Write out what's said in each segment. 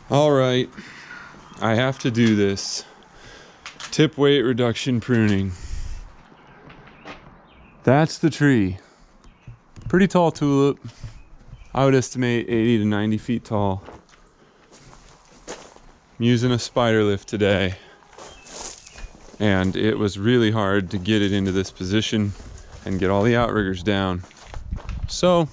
All right, I have to do this. Tip weight reduction pruning. That's the tree. Pretty tall tulip. I would estimate 80 to 90 feet tall. I'm using a Spiderlift today, and it was really hard to get it into this position and get all the outriggers down. So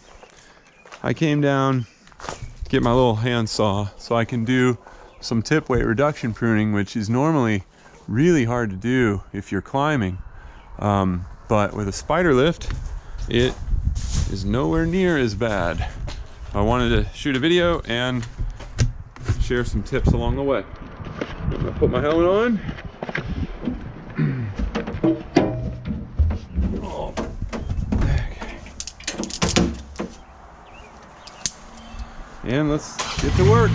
I came down to get my little handsaw so I can do some tip weight reduction pruning, which is normally really hard to do if you're climbing. But with a Spiderlift, it is nowhere near as bad. I wanted to shoot a video and share some tips along the way. I'm gonna put my helmet on. Okay. And let's get to work.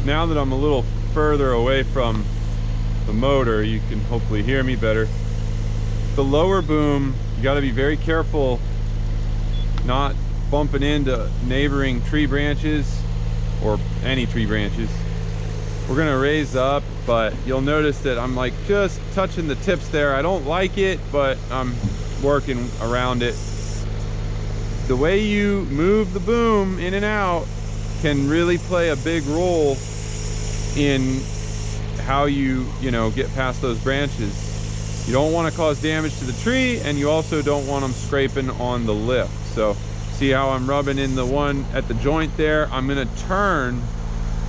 Now that I'm a little further away from the motor, you can hopefully hear me better. The lower boom, you got to be very careful not bumping into neighboring tree branches or any tree branches. We're gonna raise up, but you'll notice that I'm like just touching the tips there. I don't like it, but I'm working around it. The way you move the boom in and out can really play a big role in how you get past those branches. You don't want to cause damage to the tree, and you also don't want them scraping on the lift. So see how I'm rubbing in the one at the joint there? I'm going to turn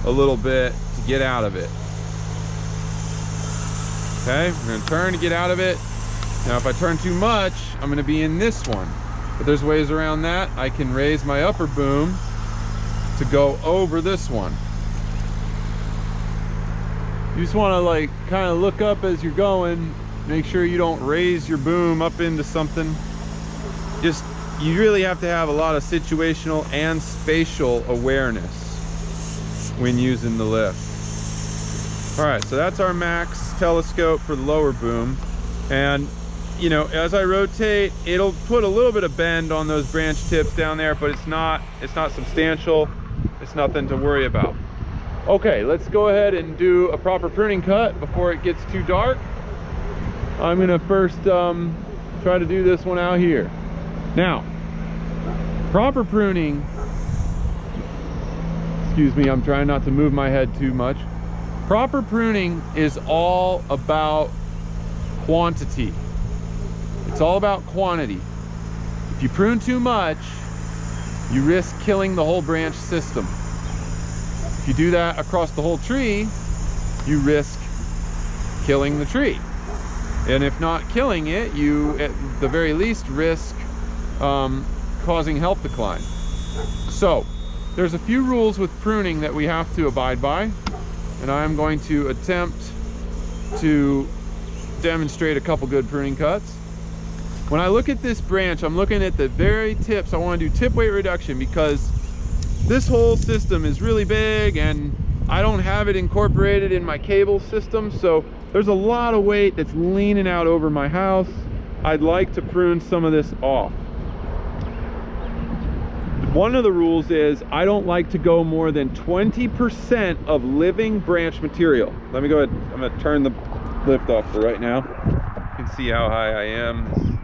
a little bit to get out of it. Okay, I'm going to turn to get out of it. Now if I turn too much, I'm going to be in this one. But there's ways around that. I can raise my upper boom to go over this one. You just want to like kind of look up as you're going, make sure you don't raise your boom up into something. You really have to have a lot of situational and spatial awareness when using the lift. All right, so that's our max telescope for the lower boom. And as I rotate, it'll put a little bit of bend on those branch tips down there, but it's not substantial. It's nothing to worry about. Okay, let's go ahead and do a proper pruning cut before it gets too dark. I'm gonna first try to do this one out here. Now, proper pruning, excuse me, I'm trying not to move my head too much. Proper pruning is all about quantity. It's all about quantity. If you prune too much, you risk killing the whole branch system. If you do that across the whole tree, you risk killing the tree. And if not killing it, you at the very least risk causing health decline. So there's a few rules with pruning that we have to abide by, and I'm going to attempt to demonstrate a couple good pruning cuts. When I look at this branch, I'm looking at the very tips. I want to do tip weight reduction because this whole system is really big and I don't have it incorporated in my cable system, so there's a lot of weight that's leaning out over my house. I'd like to prune some of this off. One of the rules is I don't like to go more than 20% of living branch material. Let me go ahead, I'm gonna turn the lift off for right now. You can see how high I am.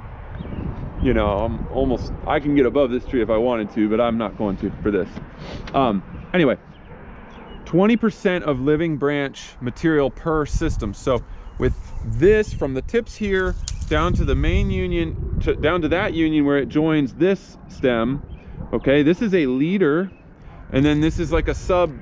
I can get above this tree if I wanted to, but I'm not going to for this. Anyway, 20% of living branch material per system. So with this, from the tips here down to the main union down to that union where it joins this stem. Okay, this is a leader, and then this is like a sub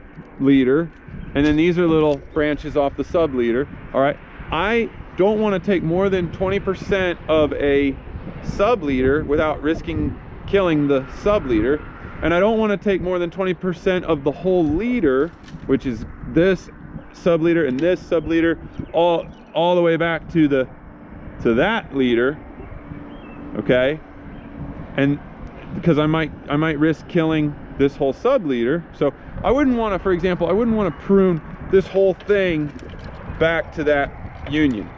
leader, and then these are little branches off the sub leader. All right, I don't want to take more than 20% of a sub leader without risking killing the sub leader, and I don't want to take more than 20% of the whole leader, which is this sub leader and this sub leader, all the way back to that leader. Okay, and because I might risk killing this whole sub leader. So I wouldn't want to, for example, I wouldn't want to prune this whole thing back to that union.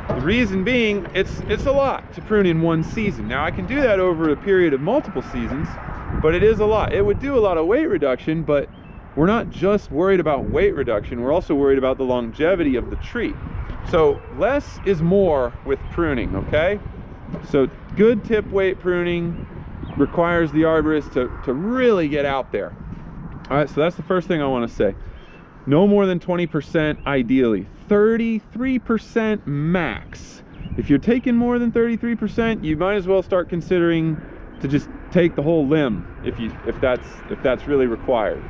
The reason being, it's a lot to prune in one season. Now I can do that over a period of multiple seasons, but it is a lot. It would do a lot of weight reduction, but we're not just worried about weight reduction, we're also worried about the longevity of the tree. So less is more with pruning, okay? So good tip weight pruning requires the arborist to really get out there. All right, so that's the first thing I want to say. No more than 20% ideally. 33% max. If you're taking more than 33%, you might as well start considering to just take the whole limb if that's really required.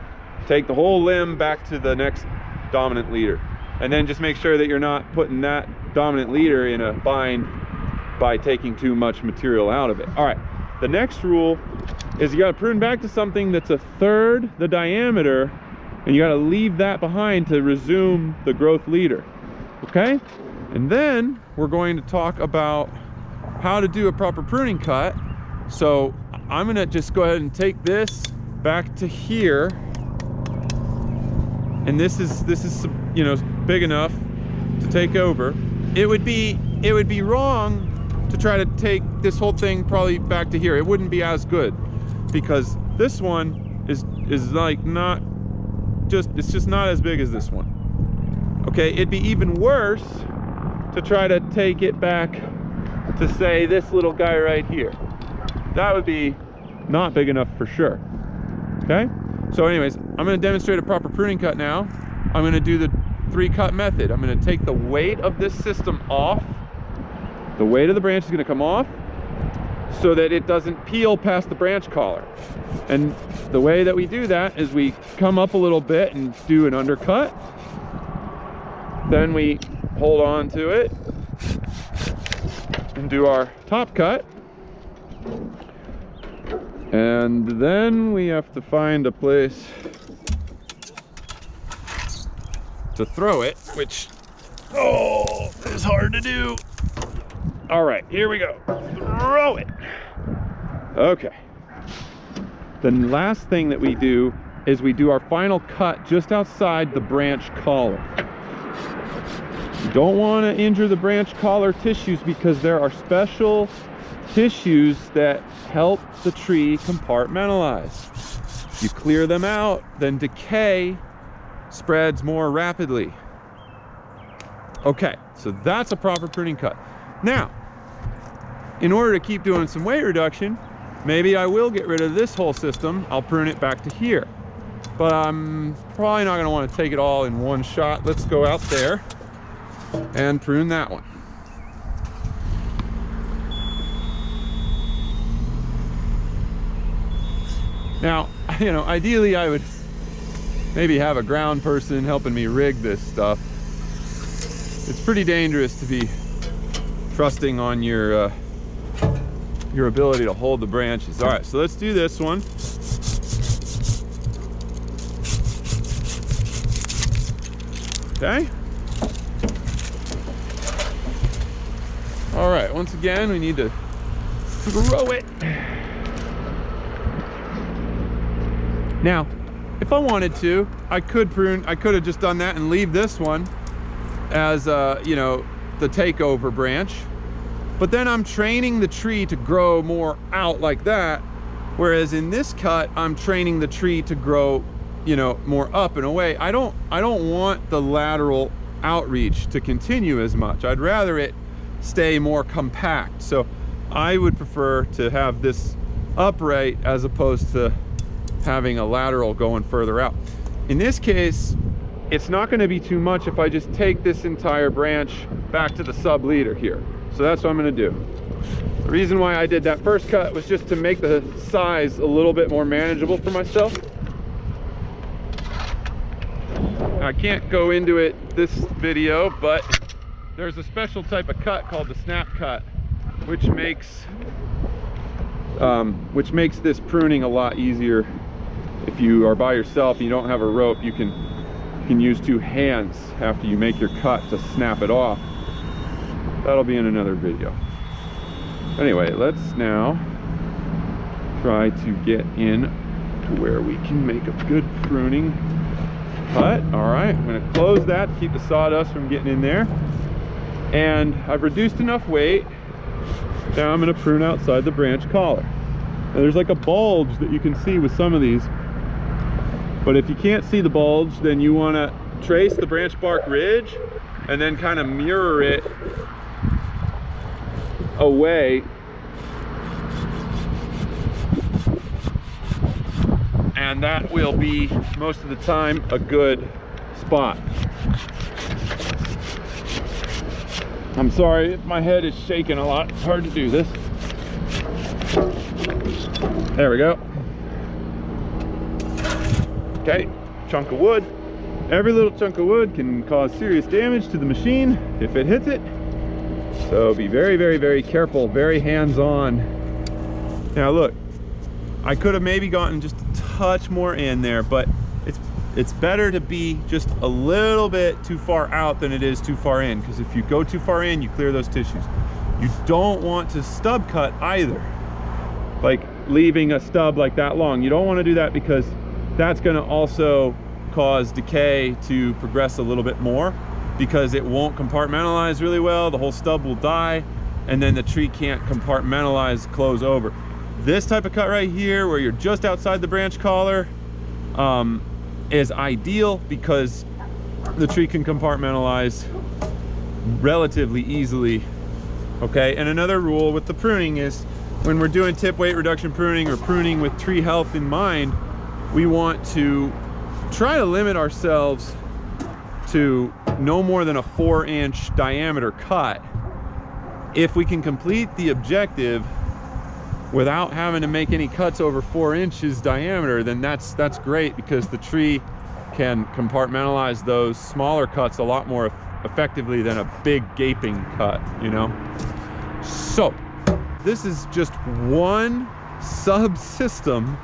Take the whole limb back to the next dominant leader. And then just make sure that you're not putting that dominant leader in a bind by taking too much material out of it. All right, the next rule is you got to prune back to something that's a third the diameter, and you got to leave that behind to resume the growth leader. Okay, and then we're going to talk about how to do a proper pruning cut. So I'm gonna just go ahead and take this back to here, and this is you know, big enough to take over. It would be wrong to try to take this whole thing probably back to here. It wouldn't be as good, because this one is like not just, it's just not as big as this one. Okay, it'd be even worse to try to take it back to, say, this little guy right here. That would be not big enough for sure. Okay, so anyways, I'm going to demonstrate a proper pruning cut now. I'm going to do the 3-cut method. I'm going to take the weight of this system off. The weight of the branch is going to come off so that it doesn't peel past the branch collar. And the way that we do that is we come up a little bit and do an undercut. Then we hold on to it and do our top cut. And then we have to find a place to throw it, which, oh, is hard to do. All right, here we go. Throw it. Okay. The last thing that we do is we do our final cut just outside the branch collar. You don't want to injure the branch collar tissues, because there are special tissues that help the tree compartmentalize. If you clear them out, then decay spreads more rapidly. Okay, so that's a proper pruning cut. Now, in order to keep doing some weight reduction, maybe I will get rid of this whole system. I'll prune it back to here. But I'm probably not going to want to take it all in one shot. Let's go out there and prune that one. Now, you know, ideally I would maybe have a ground person helping me rig this stuff. It's pretty dangerous to be trusting on your ability to hold the branches. All right, so let's do this one. Okay. All right, once again, we need to throw it. Now, if I wanted to, I could have just done that and leave this one as, you know, the takeover branch. But then I'm training the tree to grow more out like that. Whereas in this cut, I'm training the tree to grow, you know, more up and away. I don't want the lateral outreach to continue as much. I'd rather it stay more compact. So I would prefer to have this upright as opposed to having a lateral going further out. In this case, it's not going to be too much if I just take this entire branch back to the sub leader here. So that's what I'm going to do. The reason why I did that first cut was just to make the size a little bit more manageable for myself. I can't go into it this video, but there's a special type of cut called the snap cut, which makes this pruning a lot easier. If you are by yourself and you don't have a rope, you can use two hands after you make your cut to snap it off. That'll be in another video. Anyway, let's now try to get in to where we can make a good pruning cut. All right, I'm gonna close that to keep the sawdust from getting in there. And I've reduced enough weight. Now I'm gonna prune outside the branch collar. Now there's like a bulge that you can see with some of these. But if you can't see the bulge, then you wanna trace the branch bark ridge and then kind of mirror it away, and that will be most of the time a good spot. I'm sorry if my head is shaking a lot. It's hard to do this. There we go. Okay, chunk of wood. Every little chunk of wood can cause serious damage to the machine if it hits it. So be very, very, very careful, very hands-on. Now look, I could have maybe gotten just a touch more in there, but it's better to be just a little bit too far out than it is too far in, because if you go too far in, you clear those tissues. You don't want to stub cut either, like leaving a stub like that long. You don't want to do that because that's going to also cause decay to progress a little bit more, because it won't compartmentalize really well. The whole stub will die, and then the tree can't compartmentalize, close over. This type of cut right here, where you're just outside the branch collar, is ideal because the tree can compartmentalize relatively easily. Okay, and another rule with the pruning is when we're doing tip weight reduction pruning or pruning with tree health in mind, we want to try to limit ourselves to no more than a 4-inch diameter cut. If we can complete the objective without having to make any cuts over 4 inches diameter, then that's great, because the tree can compartmentalize those smaller cuts a lot more effectively than a big gaping cut, you know? So this is just one subsystem,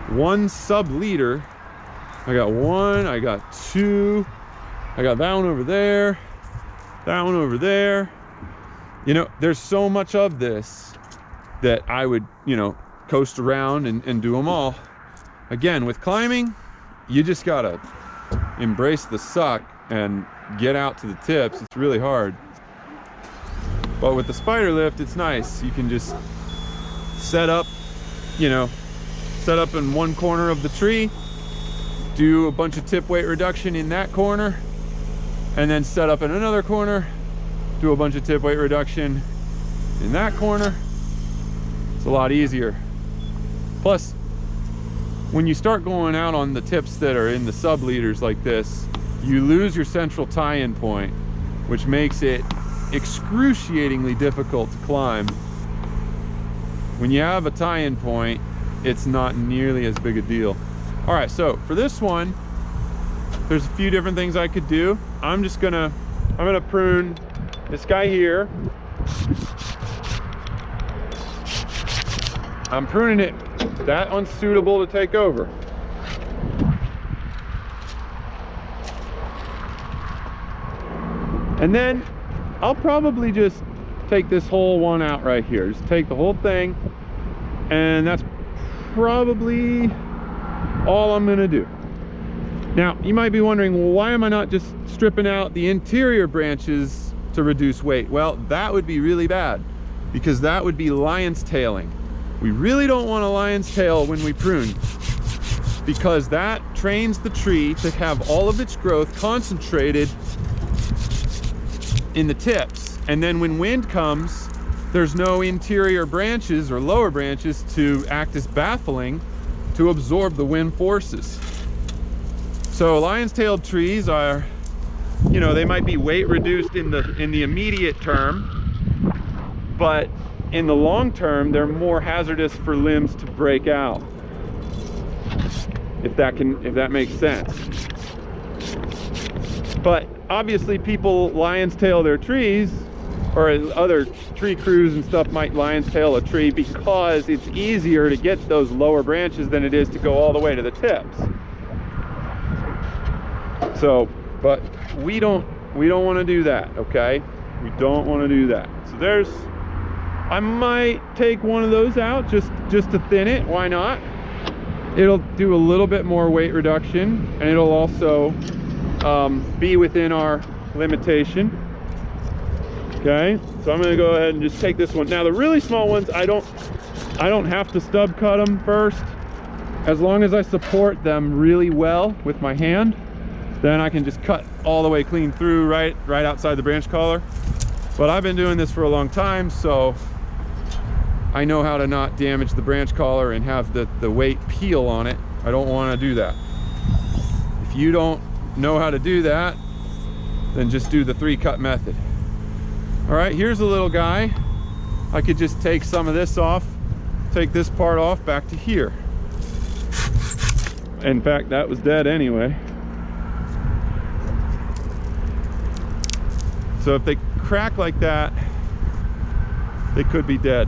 one sub leader. I got one, I got two, I got that one over there, that one over there. You know, there's so much of this that I would, you know, coast around and do them all. Again, with climbing, you just gotta embrace the suck and get out to the tips. It's really hard. But with the Spiderlift, it's nice. You can just set up, you know, set up in one corner of the tree, do a bunch of tip weight reduction in that corner, and then set up in another corner, do a bunch of tip weight reduction in that corner. It's a lot easier. Plus, when you start going out on the tips that are in the sub leaders like this, you lose your central tie-in point, which makes it excruciatingly difficult to climb. When you have a tie-in point, it's not nearly as big a deal. All right, so for this one, there's a few different things I could do. I'm gonna prune this guy here. I'm pruning it that unsuitable to take over. And then I'll probably just take this whole one out right here. Just take the whole thing, and that's probably all I'm gonna do. Now, you might be wondering, well, why am I not just stripping out the interior branches to reduce weight? Well, that would be really bad, because that would be lion's tailing. We really don't want a lion's tail when we prune, because that trains the tree to have all of its growth concentrated in the tips. And then when wind comes, there's no interior branches or lower branches to act as baffling to absorb the wind forces. So lion's-tailed trees are, you know, they might be weight reduced in the immediate term, but in the long term, they're more hazardous for limbs to break out. If that makes sense. But obviously people lion's tail their trees, or other tree crews and stuff might lion's tail a tree because it's easier to get those lower branches than it is to go all the way to the tips. So, but we don't want to do that, okay? We don't want to do that. So I might take one of those out just to thin it. Why not? It'll do a little bit more weight reduction, and it'll also be within our limitation. Okay, so I'm going to go ahead and just take this one. Now the really small ones, I don't have to stub cut them first. As long as I support them really well with my hand, then I can just cut all the way clean through right outside the branch collar. But I've been doing this for a long time, so I know how to not damage the branch collar and have the weight peel on it. I don't want to do that. If you don't know how to do that, then just do the 3-cut method. All right, here's a little guy. I could just take some of this off, take this part off back to here. In fact, that was dead anyway. So if they crack like that, they could be dead.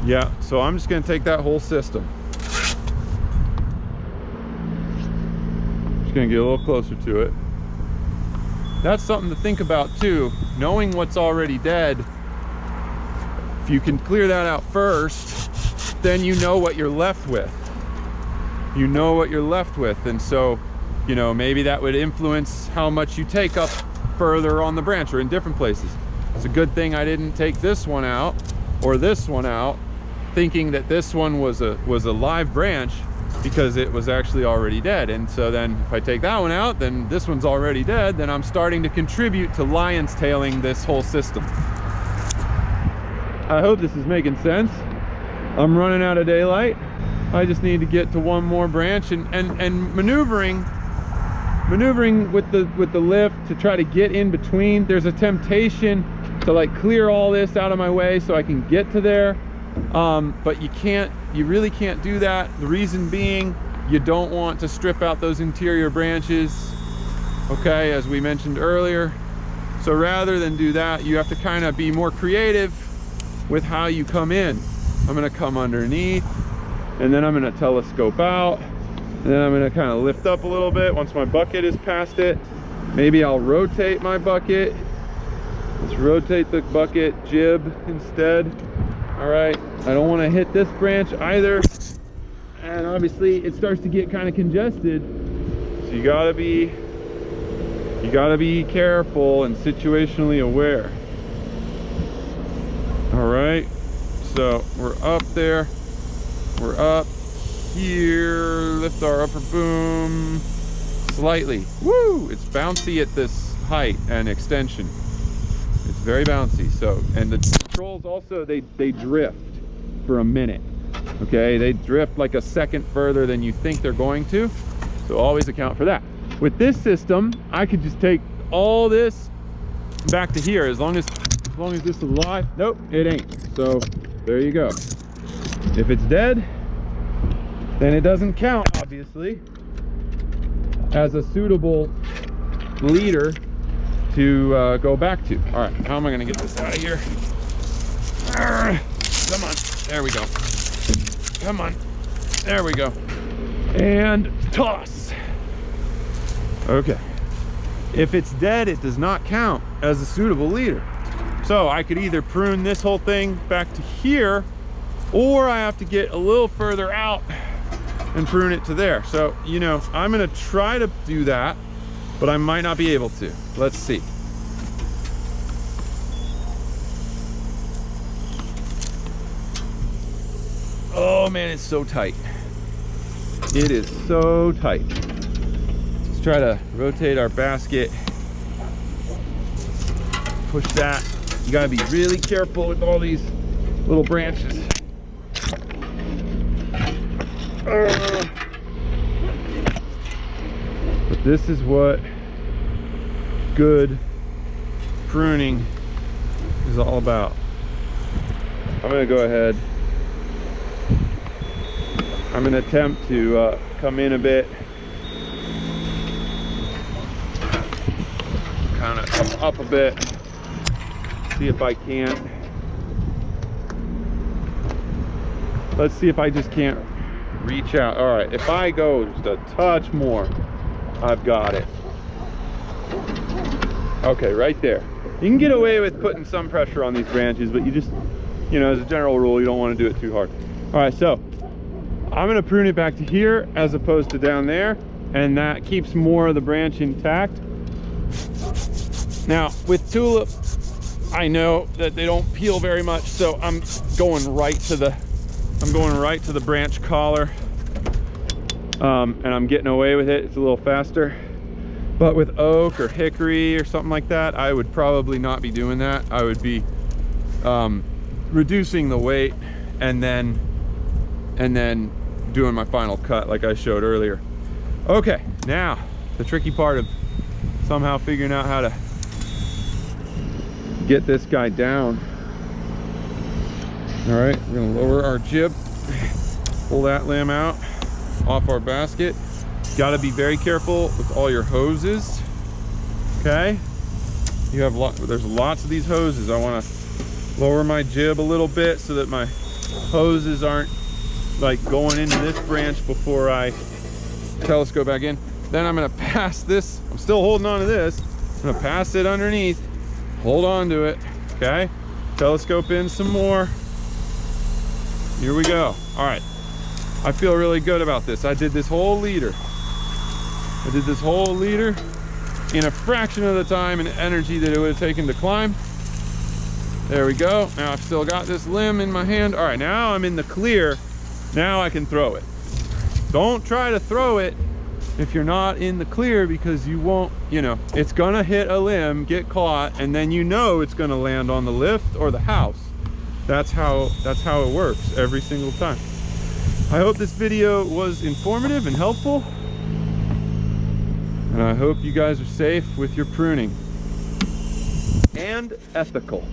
Yeah, so I'm just gonna take that whole system. Just gonna get a little closer to it. That's something to think about too. Knowing what's already dead, if you can clear that out first, then you know what you're left with. You know what you're left with, and so, you know, maybe that would influence how much you take up further on the branch or in different places. It's a good thing I didn't take this one out or this one out thinking that this one was a live branch, because it was actually already dead. And so then if I take that one out, then this one's already dead, then I'm starting to contribute to lion's tailing this whole system. I hope this is making sense. I'm running out of daylight. I just need to get to one more branch, and maneuvering with the lift to try to get in between. There's a temptation to like clear all this out of my way so I can get to there. But you really can't do that. The reason being, you don't want to strip out those interior branches, okay, as we mentioned earlier. So rather than do that, you have to kind of be more creative with how you come in. I'm going to come underneath, and then I'm going to telescope out, and then I'm going to kind of lift up a little bit once my bucket is past it. Maybe I'll rotate my bucket. Let's rotate the bucket jib instead. All right, I don't want to hit this branch either, and obviously it starts to get kind of congested, so you gotta be careful and situationally aware. All right, so we're up there, we're up here, lift our upper boom slightly. Woo, it's bouncy at this height and extension. It's very bouncy. So, and the controls also, they drift for a minute. Okay, they drift like a second further than you think they're going to. So always account for that. With this system, I could just take all this back to here as long as this is alive. Nope, it ain't. So there you go. If it's dead, then it doesn't count, obviously, as a suitable leader to go back to. All right, how am I going to get this out of here? Come on, there we go. Come on, there we go. And toss. Okay, if it's dead, it does not count as a suitable leader. So I could either prune this whole thing back to here, or I have to get a little further out and prune it to there. So, you know, I'm going to try to do that, but I might not be able to. Let's see. Oh man, it's so tight. It is so tight. Let's try to rotate our basket. Push that. You gotta be really careful with all these little branches. But this is what good pruning is all about. I'm gonna go ahead. I'm gonna attempt to come in a bit. Kind of come up a bit. See if I can't. Let's see if I just can't reach out. All right, if I go just a touch more, I've got it. Okay, right there. You can get away with putting some pressure on these branches, but you just, you know, as a general rule, you don't want to do it too hard. All right, so I'm gonna prune it back to here as opposed to down there, and that keeps more of the branch intact. Now, with tulip, I know that they don't peel very much, so I'm going right to the branch collar, and I'm getting away with it. It's a little faster. But with oak or hickory or something like that, I would probably not be doing that. I would be reducing the weight and then doing my final cut like I showed earlier. Okay, now the tricky part of somehow figuring out how to get this guy down. All right, we're gonna lower our jib, pull that limb out off our basket. Got to be very careful with all your hoses. Okay, you have there's lots of these hoses. I want to lower my jib a little bit so that my hoses aren't like going into this branch before I telescope back in. Then I'm going to pass this. I'm still holding on to this. I'm going to pass it underneath, hold on to it. Okay, telescope in some more. Here we go. All right, I feel really good about this. I did this whole leader in a fraction of the time and energy that it would have taken to climb. There we go. Now I've still got this limb in my hand. All right, now I'm in the clear. Now I can throw it. Don't try to throw it if you're not in the clear, because you won't, you know, it's gonna hit a limb, get caught, and then you know it's gonna land on the lift or the house. That's how it works every single time. I hope this video was informative and helpful. And I hope you guys are safe with your pruning and ethical.